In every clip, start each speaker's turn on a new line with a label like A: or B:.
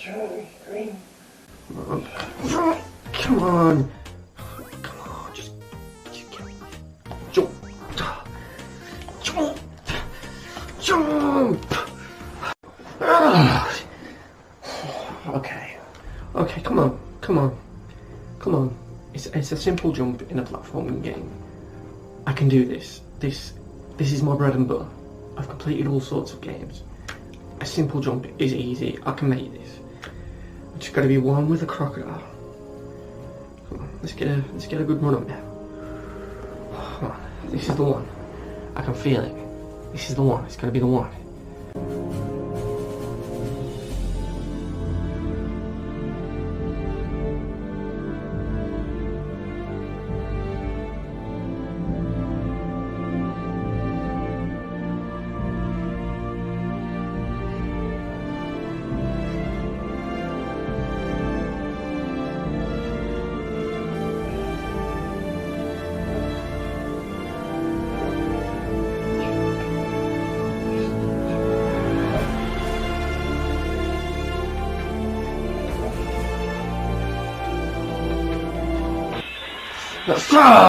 A: Green.
B: Come on. Come on, just get me. Jump. Jump. Jump. Okay, come on. It's a simple jump in a platforming game. I can do this. This is my bread and butter. I've completed all sorts of games. A simple jump is easy. I can make this. I've just got to be one with a crocodile. Come on, let's get a good run up now. Come on, this is the one. I can feel it. This is the one. It's gonna be the one. Let's go!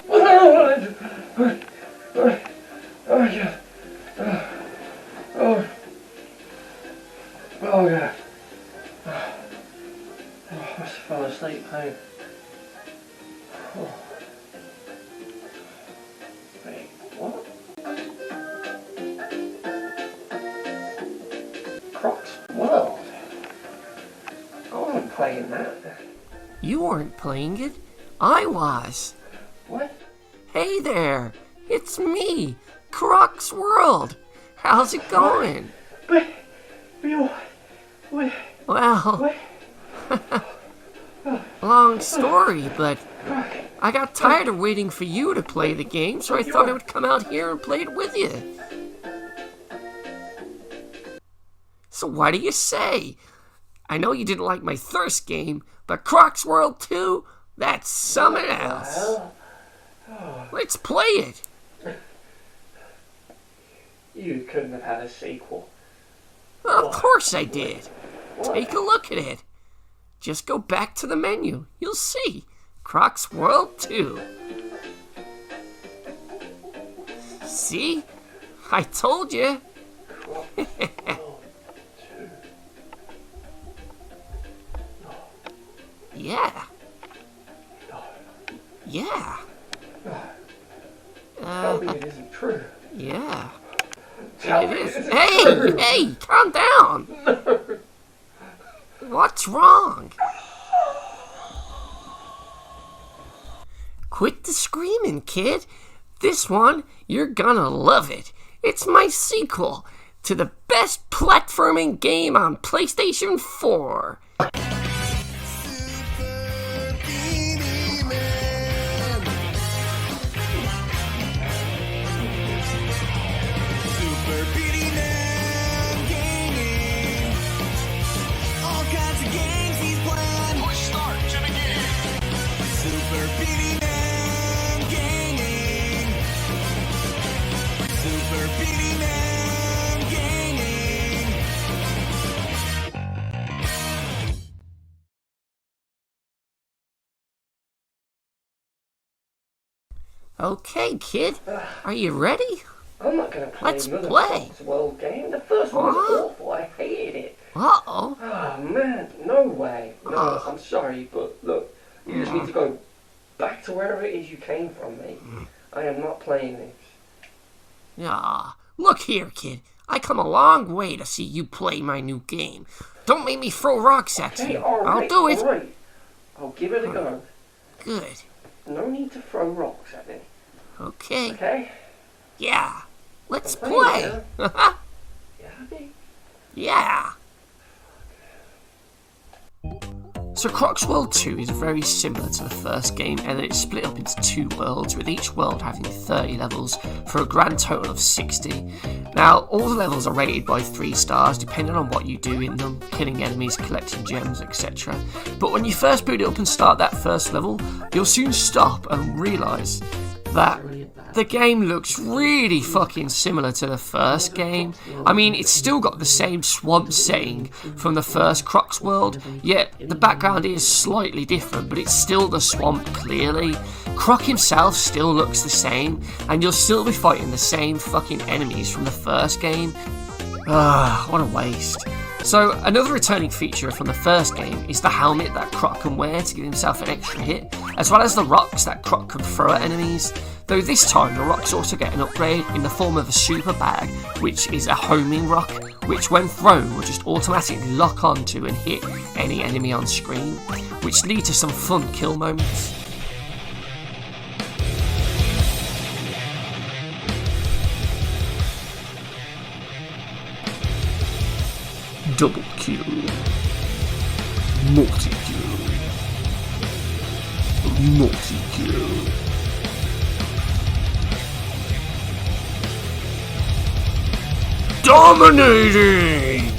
B: Oh yeah. I must have fallen asleep home. Wait, what? Crocs World? I wasn't playing that.
C: You weren't playing it. I was.
A: What?
C: Hey there, it's me, Crocs World. How's it going?
A: But
C: Well, long story, but I got tired of waiting for you to play the game, so I thought I would come out here and play it with you. So what do you say? I know you didn't like my first game, but Crocs World 2, that's something else. Let's play it.
A: You couldn't have had a sequel.
C: Well, of course I did. Take a look at it. Just go back to the menu. You'll see. Crocs World 2. See? I told you. Yeah. Yeah.
A: Tell me it isn't true.
C: Yeah.
A: Tell
C: It
A: me
C: is.
A: it isn't
C: Hey,
A: true.
C: hey, calm down.
A: No.
C: What's wrong? Quit the screaming, kid. This one, you're gonna love it. It's my sequel to the best platforming game on PlayStation 4.
D: Super Beanie-man gaming. All kinds of games he's playing. Push start to begin. Super Beanie-man gaming. Super Beanie-man gaming.
C: Okay, kid, are you ready?
A: I'm not going to play
C: Let's
A: another
C: play.
A: Crocs World game. The first one was
C: What?
A: awful. I hated it.
C: Uh-oh.
A: Oh man, no way. No, I'm sorry, but look, you just need to go back to wherever it is you came from, mate. I am not playing this.
C: Ah, look here, kid. I come a long way to see you play my new game. Don't make me throw rocks at
A: Hey,
C: you.
A: alright,
C: I'll do it.
A: alright. I'll give it a go.
C: Good.
A: No need to throw rocks at me,
C: Okay.
A: okay?
C: Yeah. Let's
A: I'm
C: play.
A: playing You happy?
C: Yeah. So Crocs World 2 is very similar to the first game, and it's split up into 2 worlds, with each world having 30 levels for a grand total of 60. Now, all the levels are rated by 3 stars, depending on what you do in them, killing enemies, collecting gems, etc. But when you first boot it up and start that first level, you'll soon stop and realise that
B: Really bad.
C: the game looks really fucking similar to the first game. I mean, it's still got the same swamp setting from the first Crocs World, yet the background is slightly different, but it's still the swamp clearly. Croc himself still looks the same, and you'll still be fighting the same fucking enemies from the first game. What a waste. So, another returning feature from the first game is the helmet that Croc can wear to give himself an extra hit, as well as the rocks that Croc can throw at enemies, though this time the rocks also get an upgrade in the form of a super bag, which is a homing rock, which when thrown will just automatically lock onto and hit any enemy on screen, which lead to some fun kill moments. Double kill, multi-kill, multi-kill. Dominating!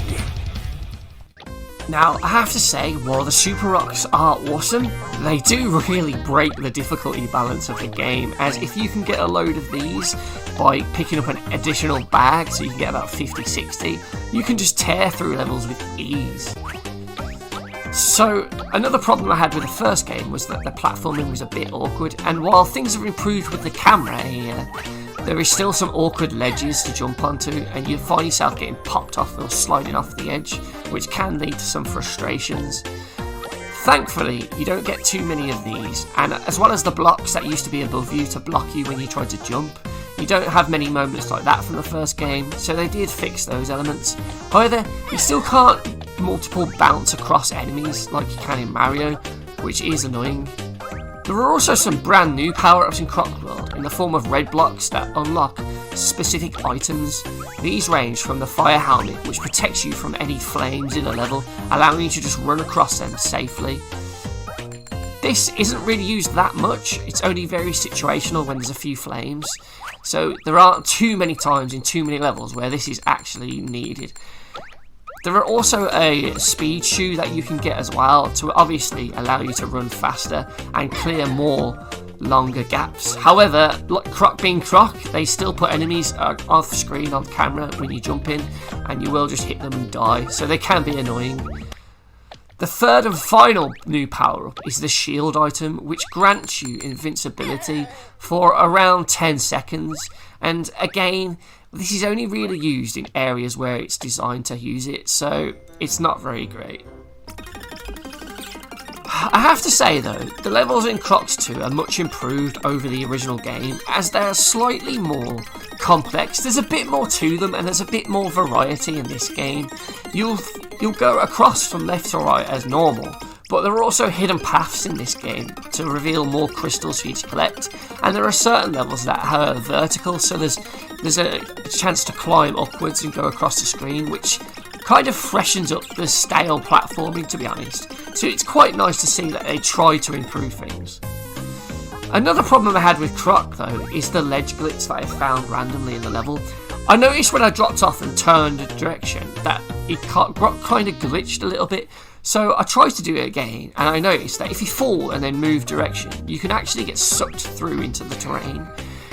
C: Now, I have to say, while the super rocks are awesome, they do really break the difficulty balance of the game, as if you can get a load of these by picking up an additional bag, so you can get about 50-60, you can just tear through levels with ease. So, another problem I had with the first game was that the platforming was a bit awkward, and while things have improved with the camera here, there is still some awkward ledges to jump onto, and you find yourself getting popped off or sliding off the edge, which can lead to some frustrations. Thankfully, you don't get too many of these, and as well as the blocks that used to be above you to block you when you tried to jump, you don't have many moments like that from the first game, so they did fix those elements. However, you still can't multiple bounce across enemies like you can in Mario, which is annoying. There are also some brand new power-ups in Crocs World in the form of red blocks that unlock specific items. These range from the fire helmet, which protects you from any flames in a level, allowing you to just run across them safely. This isn't really used that much, it's only very situational when there's a few flames, so there aren't too many times in too many levels where this is actually needed. There are also a speed shoe that you can get as well to obviously allow you to run faster and clear more longer gaps. However, like Croc being Croc, they still put enemies off screen on camera when you jump in, and you will just hit them and die, so they can be annoying. The third and final new power-up is the shield item, which grants you invincibility for around 10 seconds, and again, this is only really used in areas where it's designed to use it, so it's not very great. I have to say though, the levels in Crocs 2 are much improved over the original game, as they are slightly more complex. There's a bit more to them, and there's a bit more variety in this game. You'll go across from left to right as normal, but there are also hidden paths in this game to reveal more crystals for you to collect, and there are certain levels that are vertical, so there's a chance to climb upwards and go across the screen, which kind of freshens up the stale platforming, to be honest. So it's quite nice to see that they try to improve things. Another problem I had with Croc though is the ledge glitch that I found randomly in the level. I noticed when I dropped off and turned a direction that it kind of glitched a little bit, so I tried to do it again, and I noticed that if you fall and then move direction, you can actually get sucked through into the terrain.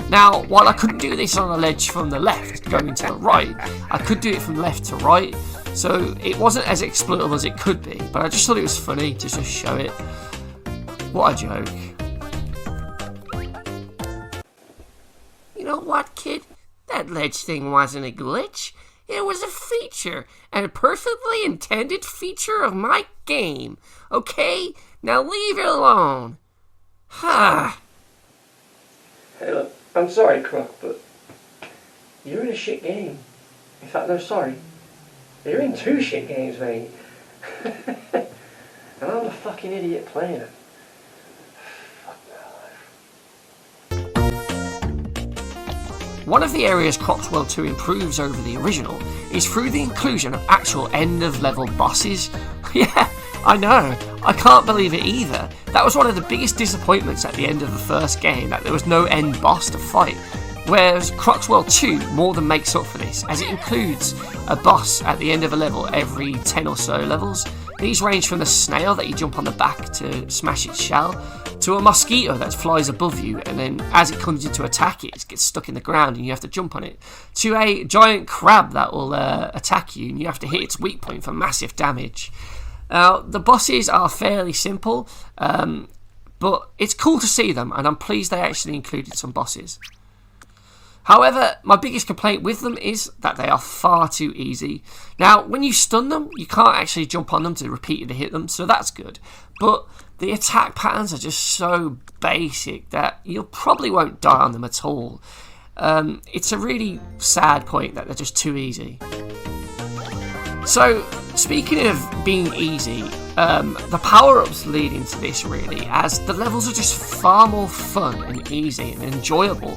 C: Now, while I couldn't do this on a ledge from the left going to the right, I could do it from left to right, so it wasn't as exploitable as it could be, but I just thought it was funny to just show it. What a joke. You know what, kid? That ledge thing wasn't a glitch. It was a feature, and a perfectly intended feature of my game. Okay? Now leave it alone. Ha!
A: Hey look, I'm sorry Croc, but you're in a shit game. In fact, no, sorry. You're in 2 shit games, mate. And I'm the fucking idiot playing it.
C: One of the areas Crocs World 2 improves over the original is through the inclusion of actual end-of-level bosses. Yeah, I know, I can't believe it either. That was one of the biggest disappointments at the end of the first game, that there was no end boss to fight. Whereas Crocs World 2 more than makes up for this, as it includes a boss at the end of a level every 10 or so levels. These range from the snail that you jump on the back to smash its shell, to a mosquito that flies above you, and then as it comes in to attack it gets stuck in the ground and you have to jump on it, to a giant crab that will attack you and you have to hit its weak point for massive damage. Now, the bosses are fairly simple, but it's cool to see them, and I'm pleased they actually included some bosses. However, my biggest complaint with them is that they are far too easy. Now, when you stun them, you can't actually jump on them to repeatedly hit them, so that's good. But the attack patterns are just so basic that you probably won't die on them at all. It's a really sad point that they're just too easy. So, speaking of being easy, the power-ups lead into this really, as the levels are just far more fun and easy and enjoyable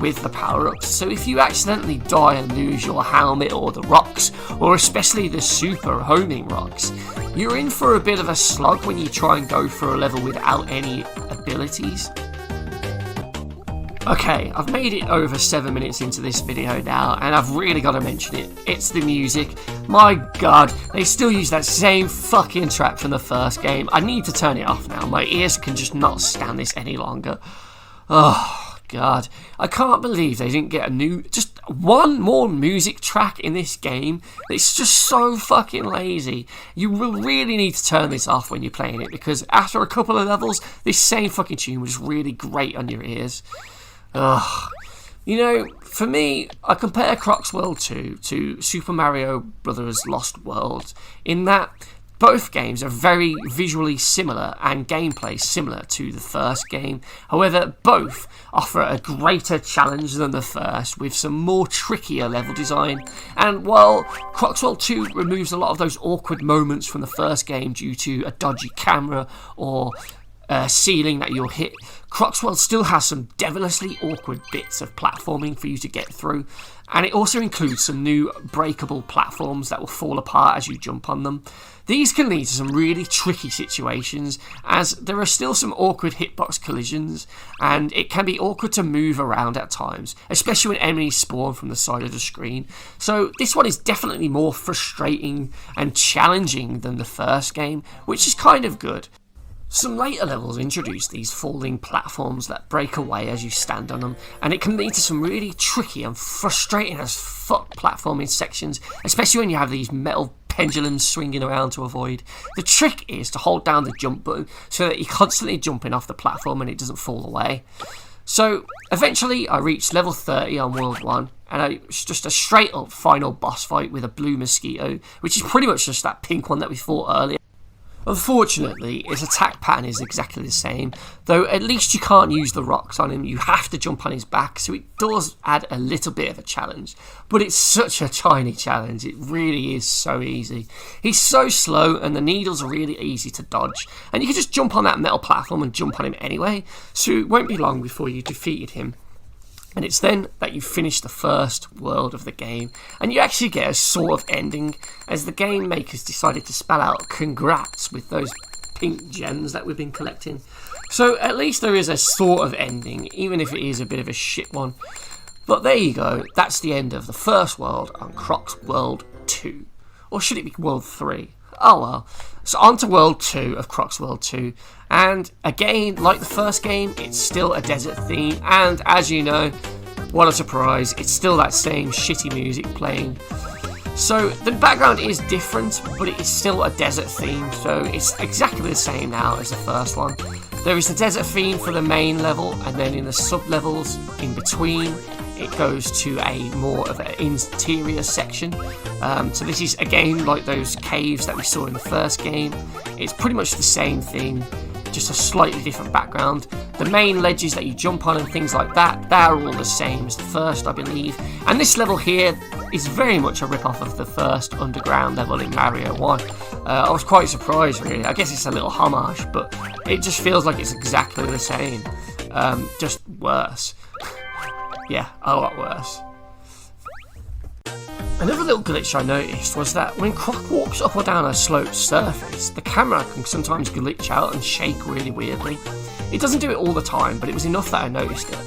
C: with the power-ups. So if you accidentally die and lose your helmet or the rocks, or especially the super homing rocks, you're in for a bit of a slog when you try and go for a level without any abilities. Okay, I've made it over 7 minutes into this video now, and I've really got to mention it. It's the music. My god, they still use that same fucking track from the first game. I need to turn it off now. My ears can just not stand this any longer. Oh god, I can't believe they didn't get just one more music track in this game. It's just so fucking lazy. You will really need to turn this off when you're playing it, because after a couple of levels, this same fucking tune was really great on your ears. Ugh. You know, for me, I compare Crocs World 2 to Super Mario Bros. Lost World, in that both games are very visually similar and gameplay similar to the first game. However, both offer a greater challenge than the first, with some more trickier level design. And while Crocs World 2 removes a lot of those awkward moments from the first game due to a dodgy camera or ceiling that you'll hit, Crocs World still has some devilishly awkward bits of platforming for you to get through, and it also includes some new breakable platforms that will fall apart as you jump on them. These can lead to some really tricky situations, as there are still some awkward hitbox collisions, and it can be awkward to move around at times, especially when enemies spawn from the side of the screen. So this one is definitely more frustrating and challenging than the first game, which is kind of good. Some later levels introduce these falling platforms that break away as you stand on them, and it can lead to some really tricky and frustrating as fuck platforming sections, especially when you have these metal pendulums swinging around to avoid. The trick is to hold down the jump button so that you're constantly jumping off the platform and it doesn't fall away. So eventually I reached level 30 on World 1, and it's just a straight up final boss fight with a blue mosquito, which is pretty much just that pink one that we fought earlier. Unfortunately, its attack pattern is exactly the same, though at least you can't use the rocks on him. You have to jump on his back, so it does add a little bit of a challenge. But it's such a tiny challenge, it really is so easy. He's so slow, and the needles are really easy to dodge, and you can just jump on that metal platform and jump on him anyway, so it won't be long before you defeated him. And it's then that you finish the first world of the game, and you actually get a sort of ending, as the game makers decided to spell out congrats with those pink gems that we've been collecting. So at least there is a sort of ending, even if it is a bit of a shit one. But there you go, that's the end of the first world on Crocs World 2. Or should it be World 3? Oh well. So on to World 2 of Crocs World 2. And again, like the first game, it's still a desert theme. And as you know, what a surprise, it's still that same shitty music playing. So the background is different, but it is still a desert theme. So it's exactly the same now as the first one. There is the desert theme for the main level, and then in the sub-levels in between, it goes to a more of an interior section. So this is again like those caves that we saw in the first game. It's pretty much the same thing, just a slightly different background. The main ledges that you jump on and things like that, they're all the same as the first, I believe. And this level here is very much a rip-off of the first underground level in Mario 1. I was quite surprised, really. I guess it's a little homage, but it just feels like it's exactly the same, just worse. Yeah, a lot worse. Another little glitch I noticed was that when Croc walks up or down a sloped surface, the camera can sometimes glitch out and shake really weirdly. It doesn't do it all the time, but it was enough that I noticed it.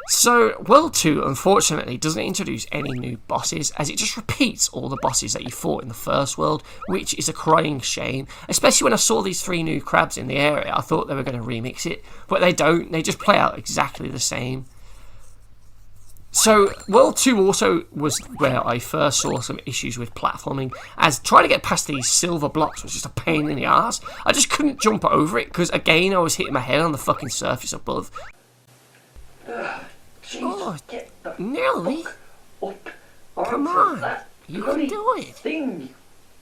C: So, World 2, unfortunately, doesn't introduce any new bosses, as it just repeats all the bosses that you fought in the first world, which is a crying shame. Especially when I saw these 3 new crabs in the area, I thought they were going to remix it, but they don't. They just play out exactly the same. So, World 2 also was where I first saw some issues with platforming, as trying to get past these silver blocks was just a pain in the arse. I just couldn't jump over it, because again, I was hitting my head on the fucking surface above.
A: Jesus, get the
C: Nearly.
A: fuck up.
C: Come
A: onto
C: on.
A: that
C: You
A: bloody
C: can do it.
A: Thing.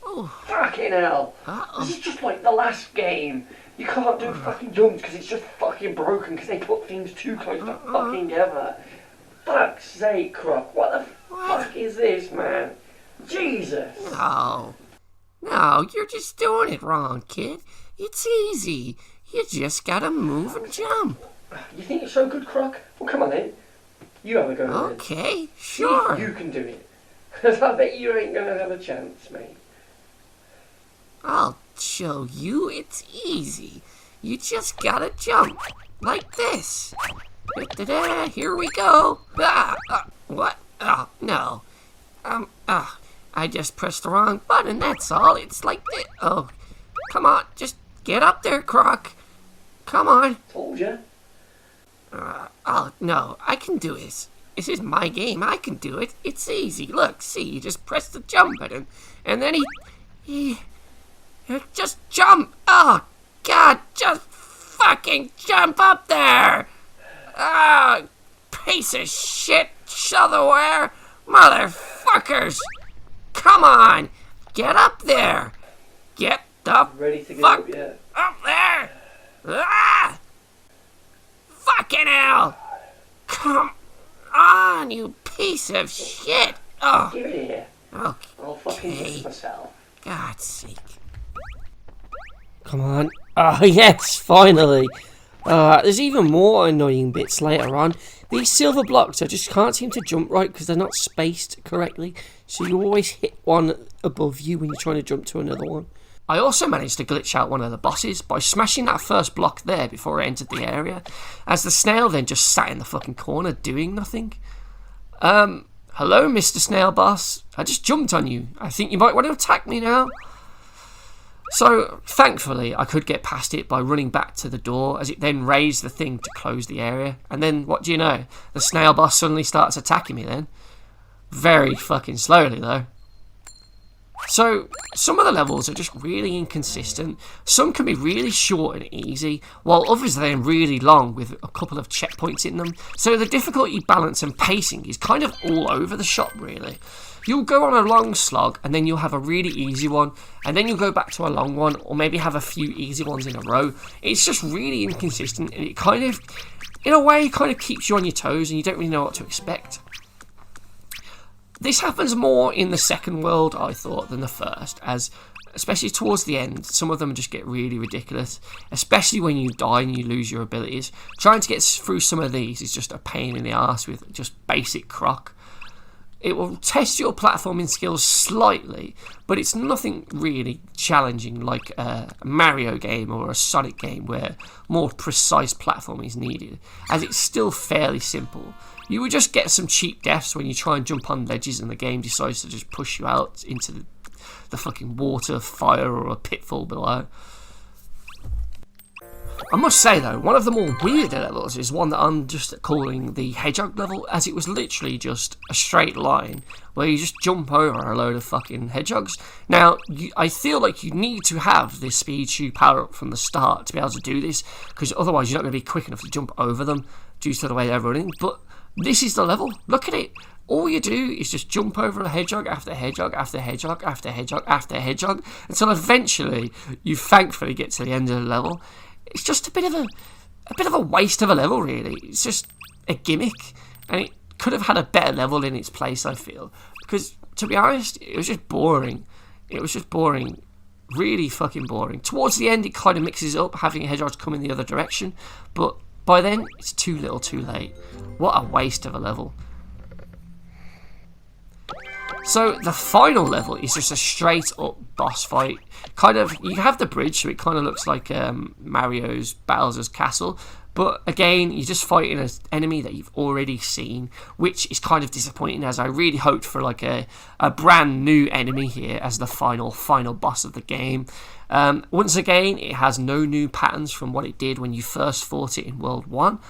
C: Oh.
A: Fucking hell.
C: Uh-oh.
A: This is just like the last game. You can't do fucking jumps because it's just fucking broken because they put things too close to fucking together. Fuck's sake, Croc. What the fuck is this, man? Jesus.
C: No. No, you're just doing it wrong, kid. It's easy. You just gotta move and jump.
A: You think it's so good, Croc? Well, come on then. You have a go at it.
C: Okay,
A: See
C: sure.
A: if you can do it. Because I bet you ain't going to have a chance, mate.
C: I'll show you it's easy. You just gotta jump. Like this. Da-da-da, here we go. What? Oh, no. I just pressed the wrong button, that's all. It's like this. Oh, come on. Just get up there, Croc. Come on.
A: Told ya.
C: Oh, no, I can do this. This is my game. I can do it. It's easy. Look, see, you just press the jump button, and then he just jump. Oh, God, just fucking jump up there. Oh, piece of shit, shovelware, motherfuckers. Come on, get up there. Get the
A: Ready to get
C: fuck
A: up yet?
C: up there. Ah! Fucking hell! Come on, you piece of shit! Oh,
A: Give it here.
C: okay.
A: I'll fucking do it myself.
C: God's sake. Come on. Oh, yes, finally. There's even more annoying bits later on. These silver blocks, I just can't seem to jump right because they're not spaced correctly. So you always hit one above you when you're trying to jump to another one. I also managed to glitch out one of the bosses by smashing that first block there before I entered the area, as the snail then just sat in the fucking corner doing nothing. Hello, Mr. Snail Boss. I just jumped on you. I think you might want to attack me now. So, thankfully, I could get past it by running back to the door, as it then raised the thing to close the area. And then, what do you know? The Snail Boss suddenly starts attacking me then. Very fucking slowly, though. So, some of the levels are just really inconsistent. Some can be really short and easy, while others are then really long with a couple of checkpoints in them. So the difficulty balance and pacing is kind of all over the shop, really. You'll go on a long slog, and then you'll have a really easy one, and then you'll go back to a long one, or maybe have a few easy ones in a row. It's just really inconsistent, and it kind of, in a way, kind of keeps you on your toes, and you don't really know what to expect. This happens more in the second world, I thought, than the first, as especially towards the end, some of them just get really ridiculous, especially when you die and you lose your abilities. Trying to get through some of these is just a pain in the arse with just basic Croc. It will test your platforming skills slightly, but it's nothing really challenging like a Mario game or a Sonic game where more precise platforming is needed, as it's still fairly simple. You will just get some cheap deaths when you try and jump on ledges and the game decides to just push you out into the fucking water, fire, or a pitfall below. I must say though, one of the more weirder levels is one that I'm just calling the Hedgehog Level, as it was literally just a straight line where you just jump over a load of fucking hedgehogs. Now, I feel like you need to have this speed shoe power up from the start to be able to do this, because otherwise you're not going to be quick enough to jump over them due to the way they're running. But this is the level. Look at it. All you do is just jump over a hedgehog after hedgehog after hedgehog after hedgehog after hedgehog until eventually you thankfully get to the end of the level. It's just a bit of a waste of a level, really. It's just a gimmick, and it could have had a better level in its place, I feel. Because, to be honest, it was just boring. It was just boring. Really fucking boring. Towards the end, it kind of mixes up, having hedgehogs come in the other direction, but by then, it's too little too late. What a waste of a level. So the final level is just a straight up boss fight. Kind of, you have the bridge, so it kind of looks like Mario's Bowser's castle, But again, you're just fighting an enemy that you've already seen, which is kind of disappointing, as I really hoped for like a brand new enemy here as the final boss of the game. Once again, it has no new patterns from what it did when you first fought it in World 1.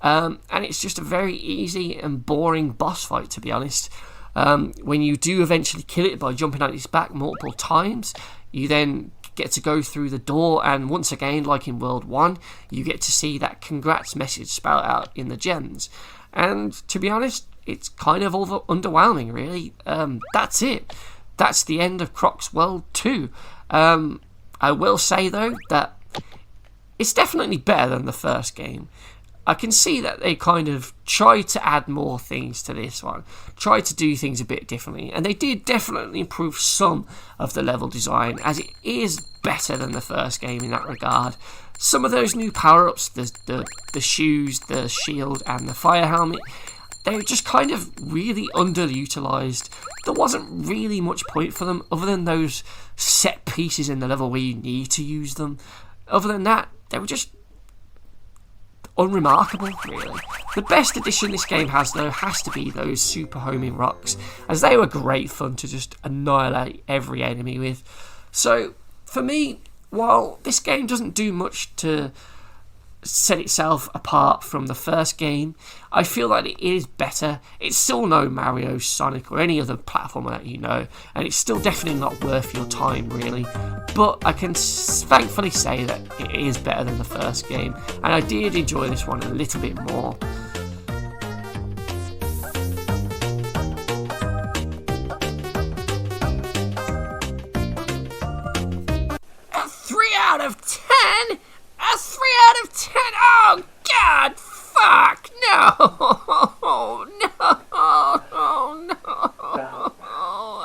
C: And it's just a very easy and boring boss fight, to be honest. When you do eventually kill it by jumping on its back multiple times, you then get to go through the door, and once again, like in World 1, you get to see that congrats message spelled out in the gens. And to be honest, it's kind of underwhelming, really. That's it. That's the end of Crocs World 2. I will say, though, that it's definitely better than the first game. I can see that they kind of tried to add more things to this one, tried to do things a bit differently, and they did definitely improve some of the level design, as it is better than the first game in that regard. Some of those new power-ups, the shoes, the shield, and the fire helmet, they were just kind of really underutilised. There wasn't really much point for them, other than those set pieces in the level where you need to use them. Other than that, they were just unremarkable, really. The best addition this game has, though, has to be those super homing rocks, as they were great fun to just annihilate every enemy with. So, for me, while this game doesn't do much to set itself apart from the first game, I feel like it is better. It's still no Mario, Sonic, or any other platformer that you know, and it's still definitely not worth your time, really. But I can thankfully say that it is better than the first game, and I did enjoy this one a little bit more. A 3 out of 10? A 3 out of 10? Oh, God, fuck, no, no.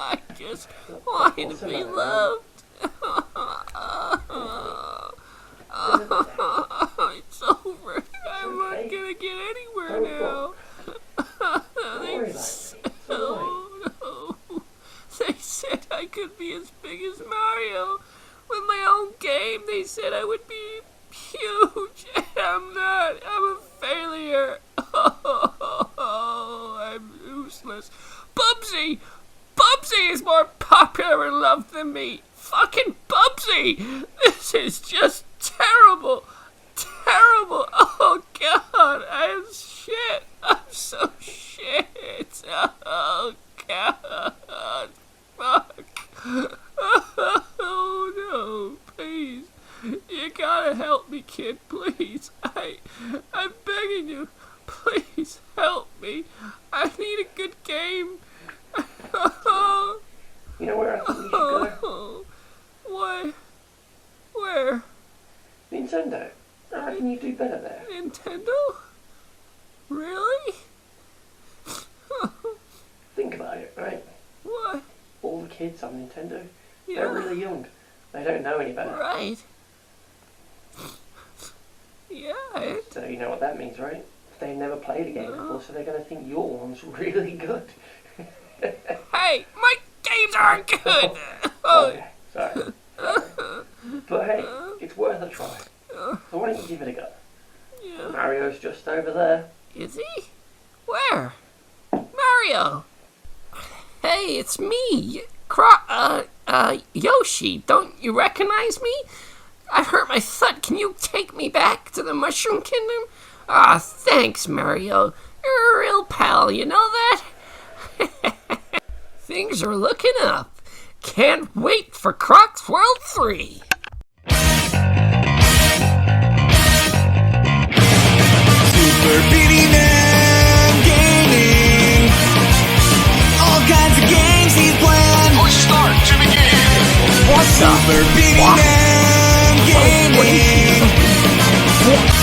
C: I just want to be loved. It's over. I'm not gonna get anywhere now. They said I could be as big as Mario. With my own game, they said I would be huge, and I'm not. I'm a failure. I'm useless. Bubsy is more popular and loved than me. Fucking Bubsy! This is just terrible. Oh God, I am shit. I'm so shit. Oh God, fuck. Oh no, please. You gotta help me, kid, please. I'm begging you. Please help me. I need a good game.
A: You know where I think we should go?
C: What? Where?
A: Nintendo. I reckon you do better there.
C: Nintendo? Really?
A: Think about it, right?
C: What?
A: All the kids on Nintendo,
C: Yeah.
A: they're really young. They don't know any better.
C: Right. Yeah.
A: So you know what that means, right? They've never played a game before, so they're going to think your one's really good.
C: Hey, my games aren't good. Oh.
A: Okay, sorry. But hey, it's worth a try. So why don't you give it a go?
C: Yeah.
A: Mario's just over there.
C: Is he? Where? Mario. Hey, it's me. Yoshi. Don't you recognize me? I've hurt my foot. Can you take me back to the Mushroom Kingdom? Ah, thanks, Mario. You're a real pal, you know that? Things are looking up. Can't wait for Crocs World 3.
D: Super Beanie-man gaming. All kinds of games he's playing.
E: Push start to begin.
C: What
D: Super Beanie-man gaming.
C: What?